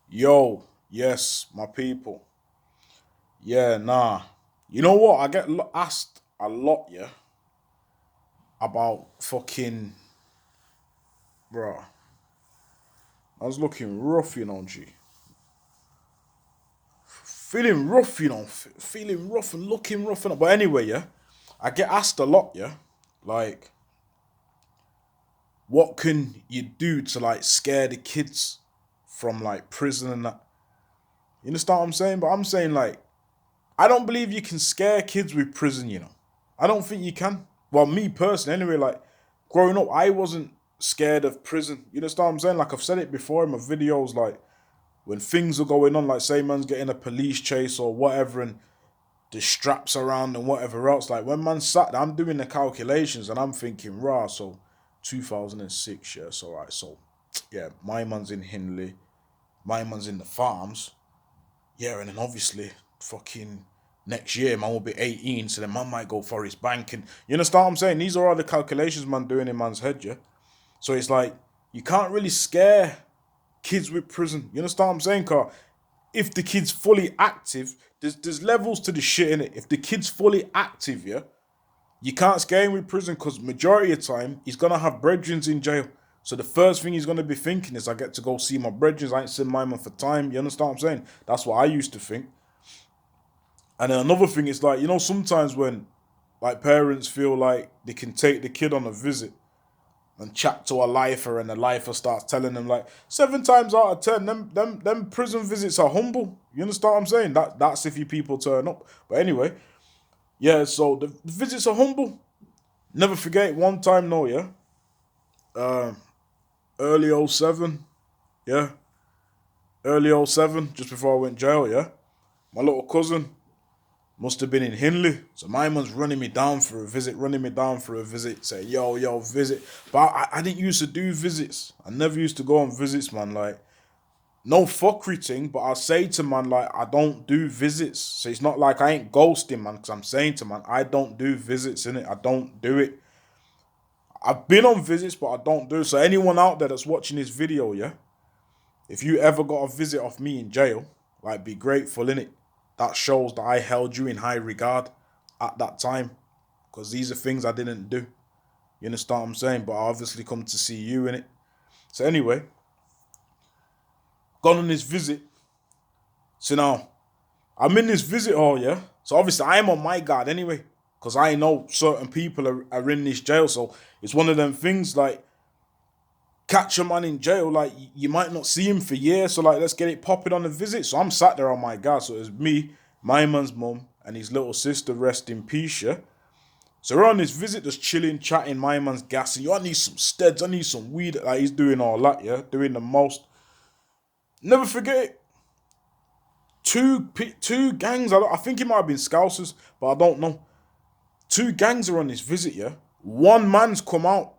Yo, yes, my people. Yeah, nah. You know what? I get asked a lot, yeah, about fucking, bro. I was looking rough, G. Feeling rough, feeling rough and looking rough. But anyway, yeah, I get asked a lot, yeah, like, what can you do to like scare the kids from like prison and that? You understand what I'm saying? But I'm saying like, I don't believe you can scare kids with prison. I don't think you can. Well, me personally, anyway, like growing up, I wasn't scared of prison. You understand what I'm saying? Like I've said it before in my videos, like when things are going on, like say man's getting a police chase or whatever and the straps around and whatever else, like when man sat there, I'm doing the calculations and I'm thinking, rah, so 2006, yeah, so right, so yeah, my man's in Hindley, my man's in the farms, yeah, and then obviously fucking next year man will be 18, so then man might go for his bank and you understand what I'm saying? These are all the calculations man doing in man's head, yeah. So it's like you can't really scare kids with prison. You understand what I'm saying? Cause if the kid's fully active, there's levels to the shit in it. If the kid's fully active, yeah, you can't scare him with prison because majority of the time he's gonna have brethren in jail. So the first thing he's gonna be thinking is I get to go see my brethren. I ain't seen my man for time. You understand what I'm saying? That's what I used to think. And then another thing is like, sometimes when like parents feel like they can take the kid on a visit and chat to a lifer and the lifer starts telling them like 7 times out of 10, them prison visits are humble. You understand what I'm saying? That's if you people turn up. But anyway, yeah, so the visits are humble. Never forget one time no, yeah. Uh, early '07, yeah. Early '07, just before I went jail, yeah. My little cousin, must have been in Hindley. So my man's running me down for a visit, say, yo, visit. But I didn't used to do visits. I never used to go on visits, man. Like, no fuckery thing, but I say to man, like, I don't do visits. So it's not like I ain't ghosting, man, because I'm saying to man, I don't do visits, innit? I don't do it. I've been on visits, but I don't do it. So anyone out there that's watching this video, yeah, if you ever got a visit off me in jail, like, be grateful, innit? That shows that I held you in high regard at that time. Because these are things I didn't do. You understand what I'm saying? But I obviously come to see you in it. So anyway, gone on this visit. So now, I'm in this visit hall, yeah? So obviously I'm on my guard anyway. Because I know certain people are in this jail. So it's one of them things like, catch a man in jail, like you might not see him for years. So like, let's get it popping on the visit. So I'm sat there on my guard. So it's me, my man's mum, and his little sister, rest in peace, yeah? So we're on this visit, just chilling, chatting. My man's gassing. Yo, I need some steads. I need some weed. Like he's doing all that, yeah, doing the most. Never forget it. Two gangs. I think it might have been Scousers, but I don't know. Two gangs are on this visit, yeah. One man's come out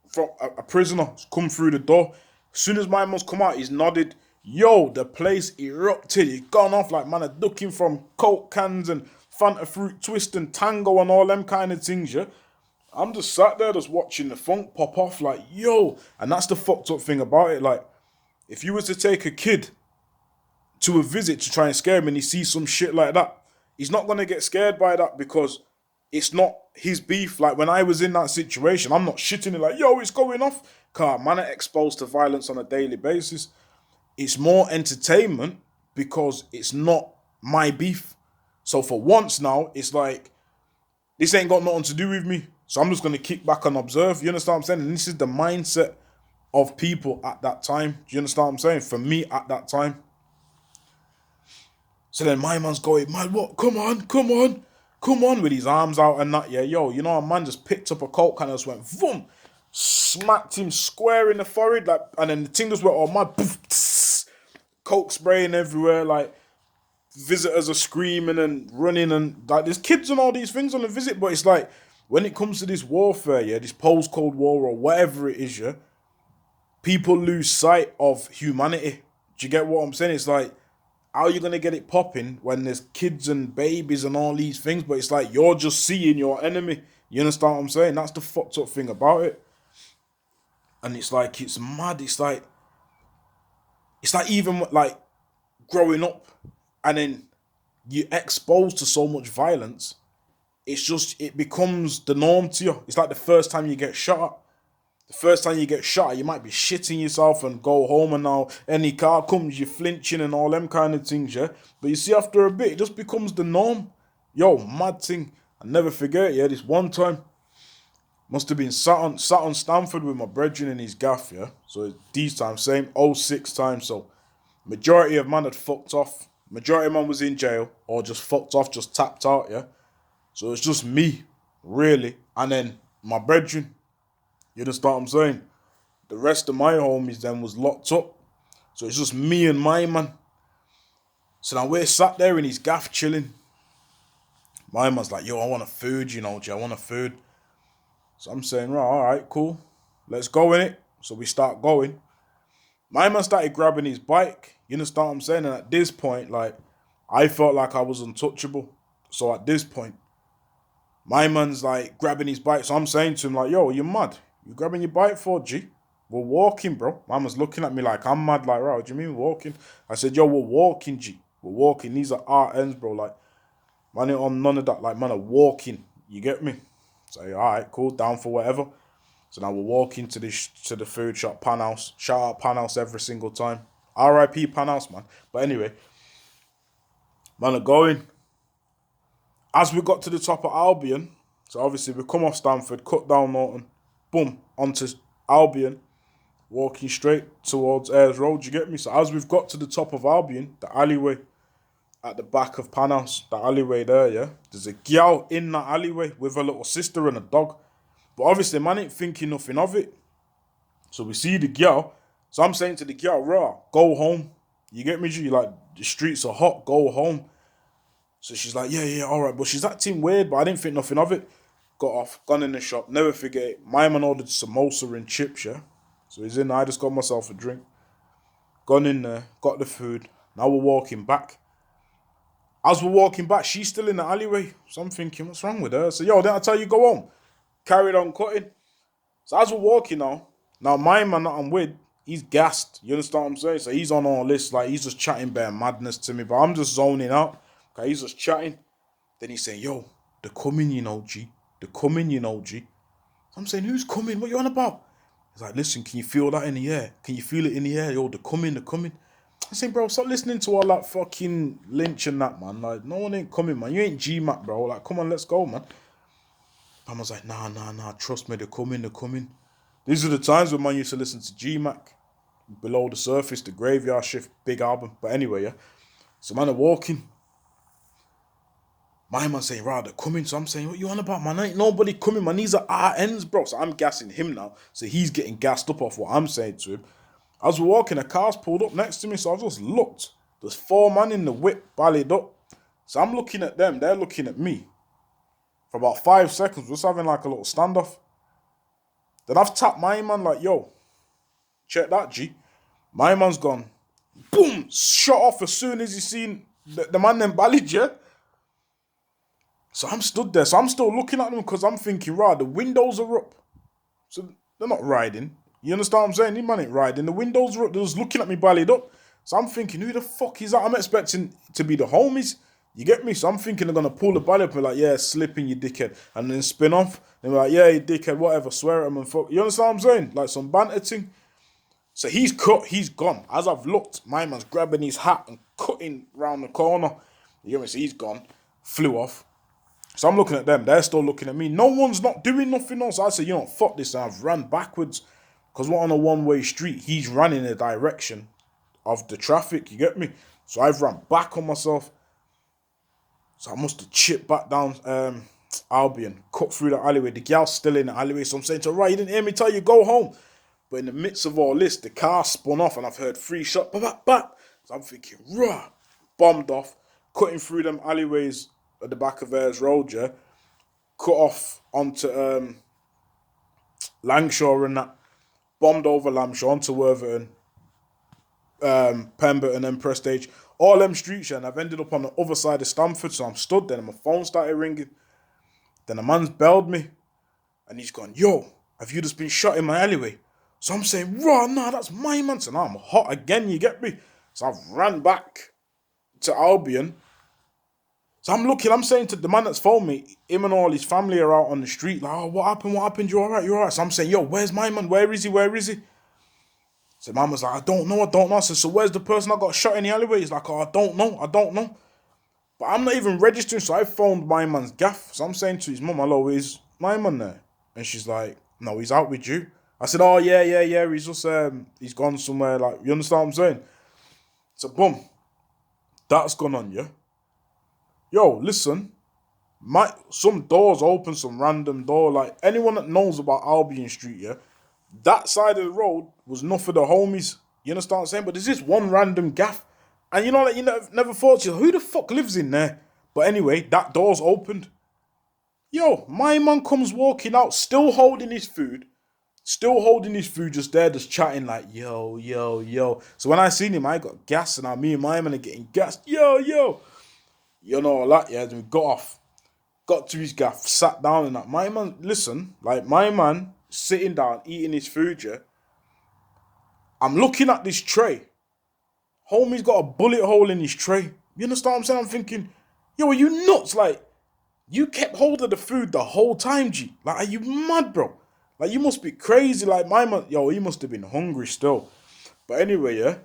from a prisoner, come through the door. As soon as my man's come out, he's nodded. Yo, the place erupted. It gone off like man are ducking from Coke cans and Fanta fruit twist and tango and all them kind of things, yeah. I'm just sat there just watching the funk pop off like, yo. And that's the fucked up thing about it. Like, if you was to take a kid to a visit to try and scare him and he sees some shit like that, he's not going to get scared by that because it's not his beef. Like, when I was in that situation, I'm not shitting it like, yo, it's going off. Car, man are exposed to violence on a daily basis. It's more entertainment because it's not my beef. So for once now, it's like, this ain't got nothing to do with me. So I'm just gonna kick back and observe. You understand what I'm saying? And this is the mindset of people at that time. Do you understand what I'm saying? For me at that time. So then my man's going, man, what? Come on, with his arms out and that. Yeah, yo, a man just picked up a coke and just went, boom, smacked him square in the forehead, like, and then the thing just went, oh my, poof, tss, coke spraying everywhere, like visitors are screaming and running and like there's kids and all these things on the visit, but it's like when it comes to this warfare, yeah, this post-Cold War or whatever it is, yeah, people lose sight of humanity. Do you get what I'm saying? It's like, how are you gonna get it popping when there's kids and babies and all these things, but it's like you're just seeing your enemy. You understand what I'm saying? That's the fucked up thing about it. And it's like it's mad. it's like even like growing up and then you're exposed to so much violence, it becomes the norm to you. It's like the first time you get shot at. The first time you get shot, you might be shitting yourself and go home, and now any car comes, you're flinching and all them kind of things, yeah? But you see, after a bit, it just becomes the norm. Yo, mad thing. I never forget, yeah, this one time, must have been sat on Stanford with my brethren in his gaff, yeah? So these times, same, '06 time, so majority of man had fucked off. Majority of man was in jail, or just fucked off, just tapped out, yeah? So it's just me, really, and then my brethren. You understand what I'm saying? The rest of my homies then was locked up. So it's just me and my man. So now we're sat there in his gaff chilling. My man's like, yo, I want a food, you know, G, I want a food. So I'm saying, right, all right, cool. Let's go in it. So we start going. My man started grabbing his bike. You understand what I'm saying? And at this point, like, I felt like I was untouchable. So at this point, my man's like grabbing his bike. So I'm saying to him, like, yo, you're mad. You grabbing your bike for, G? We're walking, bro. My man's looking at me like I'm mad. Like, right, what do you mean walking? I said, yo, we're walking, G. We're walking. These are our ends, bro. Like, man ain't on none of that. Like, man are walking. You get me? So, all right, cool. Down for whatever. So now we're walking to the food shop, Pan House. Shout out Pan House every single time. R.I.P. Pan House, man. But anyway, man are going. As we got to the top of Albion, so obviously we come off Stanford, cut down Norton, boom, onto Albion, walking straight towards Ayers Road, you get me? So as we've got to the top of Albion, the alleyway at the back of Panos, the alleyway there, yeah, there's a gal in that alleyway with her little sister and a dog. But obviously, man ain't thinking nothing of it. So we see the gal. So I'm saying to the gal, raw, go home. You get me, G? Like, the streets are hot, go home. So she's like, yeah, all right. But she's acting weird, but I didn't think nothing of it. Got off, gone in the shop, never forget it. My man ordered samosa and chips, yeah? So he's in there, I just got myself a drink. Gone in there, got the food. Now we're walking back. As we're walking back, she's still in the alleyway. So I'm thinking, what's wrong with her? So, yo, didn't I tell you go home? Carried on cutting. So as we're walking now my man that I'm with, he's gassed. You understand what I'm saying? So he's on all this, like, he's just chatting bare madness to me. But I'm just zoning out. Okay, he's just chatting. Then he's saying, yo, they're coming, you know, G. They're coming, you know, G. I'm saying, who's coming? What you on about? He's like, listen, can you feel that in the air? Can you feel it in the air? Yo, they're coming, they're coming. I say, bro, stop listening to all that fucking Lynch and that, man. Like, no one ain't coming, man. You ain't G-Mac, bro. Like, come on, let's go, man. Mama's like, nah, trust me, they're coming, they're coming. These are the times when man used to listen to G-Mac. Below the Surface, the Graveyard Shift, big album. But anyway, yeah. So, man, are walking. My man saying, right, they're coming. So I'm saying, what you on about, man? Ain't nobody coming, man. These are our ends, bro. So I'm gassing him now. So he's getting gassed up off what I'm saying to him. As we're walking, a car's pulled up next to me. So I've just looked. There's 4 men in the whip, ballied up. So I'm looking at them. They're looking at me. For about 5 seconds, we're just having like a little standoff. Then I've tapped my man like, yo, check that, G. My man's gone, boom, shot off as soon as he seen the man then ballied, yeah? So I'm stood there. So I'm still looking at them because I'm thinking, right, the windows are up. So they're not riding. You understand what I'm saying? These man ain't riding. The windows are up. They're just looking at me ballied up. So I'm thinking, who the fuck is that? I'm expecting to be the homies. You get me? So I'm thinking they're going to pull the bally up and be like, yeah, slipping, you dickhead. And then spin off. And be like, yeah, you dickhead, whatever. Swear at him and fuck. You understand what I'm saying? Like some banter thing. So he's cut. He's gone. As I've looked, my man's grabbing his hat and cutting round the corner. You get me? So he's gone. Flew off. So I'm looking at them. They're still looking at me. No one's not doing nothing else. I said, you know, fuck this. And I've ran backwards. Because we're on a one-way street. He's running in the direction of the traffic. You get me? So I've run back on myself. So I must have chipped back down Albion. Cut through the alleyway. The gal's still in the alleyway. So I'm saying to her, right, you didn't hear me tell you, go home. But in the midst of all this, the car spun off. And I've heard 3 shots. So I'm thinking, rah. Bombed off. Cutting through them alleyways at the back of Ayers Road, yeah, cut off onto Langshaw and that, bombed over Langshaw onto Worthington, Pemberton and Prestige, all them streets, yeah, and I've ended up on the other side of Stamford, so I'm stood there and my phone started ringing. Then a man's belled me, and he's gone, yo, have you just been shot in my alleyway? So I'm saying, raw, nah, that's my man. So now I'm hot again, you get me? So I've ran back to Albion. So I'm looking, I'm saying to the man that's phoned me, him and all his family are out on the street, like, oh, what happened? What happened? You alright? You alright? So I'm saying, yo, where's my man? Where is he? Where is he? So man was like, I don't know, I don't know. I said, so where's the person that got shot in the alleyway? He's like, oh, I don't know, I don't know. But I'm not even registering, so I phoned my man's gaff. So I'm saying to his mum, hello, is my man there? And she's like, no, he's out with you. I said, oh, yeah, he's just, he's gone somewhere, like, you understand what I'm saying? So, boom, that's gone on, yeah? Yo, listen, some doors open, some random door, like, anyone that knows about Albion Street, yeah, that side of the road was not for the homies, you understand what I'm saying? But there's this one random gaff, and you know, like, you never thought, who the fuck lives in there? But anyway, that door's opened. Yo, my man comes walking out, still holding his food, just there, just chatting like, yo, yo, yo. So when I seen him, I got gas, and now me and my man are getting gassed. Yo, yo. You know, all that, yeah. Then we got off, got to his gaff, sat down, and that. My man, listen, like, my man sitting down, eating his food, yeah. I'm looking at this tray. Homie's got a bullet hole in his tray. You understand what I'm saying? I'm thinking, yo, are you nuts? Like, you kept hold of the food the whole time, G. Like, are you mad, bro? Like, you must be crazy. Like, my man, yo, he must have been hungry still. But anyway, yeah.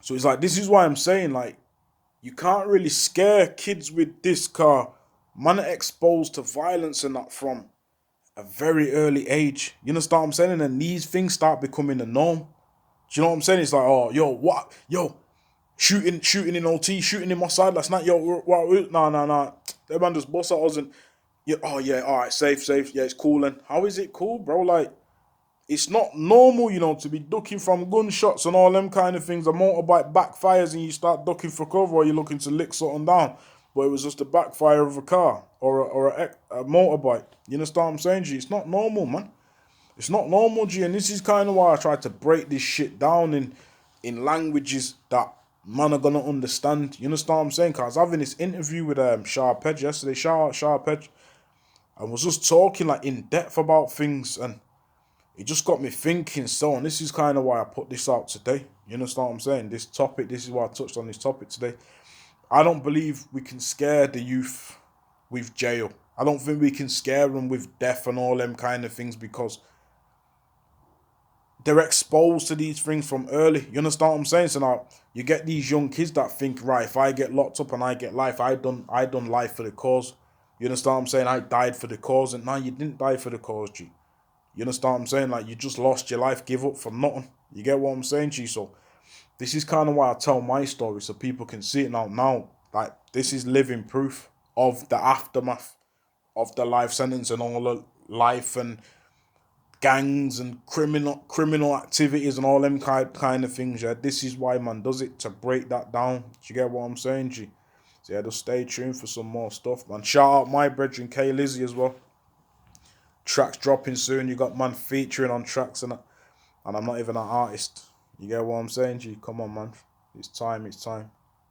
So it's like, this is why I'm saying, like, you can't really scare kids with this car. Man are exposed to violence and that from a very early age. You understand what I'm saying? And then these things start becoming the norm. Do you know what I'm saying? It's like, oh, yo, what? Yo, shooting in OT, shooting in my side last night. Yo, what? No. That man just bust at us and, yeah, oh yeah, all right, safe. Yeah, it's cool. And how is it cool, bro? Like, it's not normal, you know, to be ducking from gunshots and all them kind of things. A motorbike backfires and you start ducking for cover, or you're looking to lick something down. But it was just a backfire of a car or a motorbike. You understand what I'm saying, G? It's not normal, man. It's not normal, G. And this is kind of why I try to break this shit down in languages that man are gonna understand. You understand what I'm saying? Cause I was having this interview with Sharpedge yesterday, Sharpedge, and was just talking like in depth about things, and it just got me thinking. So, and this is kind of why I put this out today. You understand what I'm saying? This topic, this is why I touched on this topic today. I don't believe we can scare the youth with jail. I don't think we can scare them with death and all them kind of things, because they're exposed to these things from early. You understand what I'm saying? So now you get these young kids that think, right, if I get locked up and I get life, I done life for the cause. You understand what I'm saying? I died for the cause. And now you didn't die for the cause, G. You understand what I'm saying? Like, you just lost your life, give up for nothing. You get what I'm saying, G? So this is kind of why I tell my story, so people can see it now. Now, like, this is living proof of the aftermath of the life sentence and all the life and gangs and criminal activities and all them kind of things. Yeah, this is why man does it, to break that down. Do you get what I'm saying, G? So yeah, just stay tuned for some more stuff, man. Shout out my brethren K Lizzie as well. Tracks dropping soon. You got man featuring on tracks and I'm not even an artist. You get what I'm saying, G? Come on, man. It's time.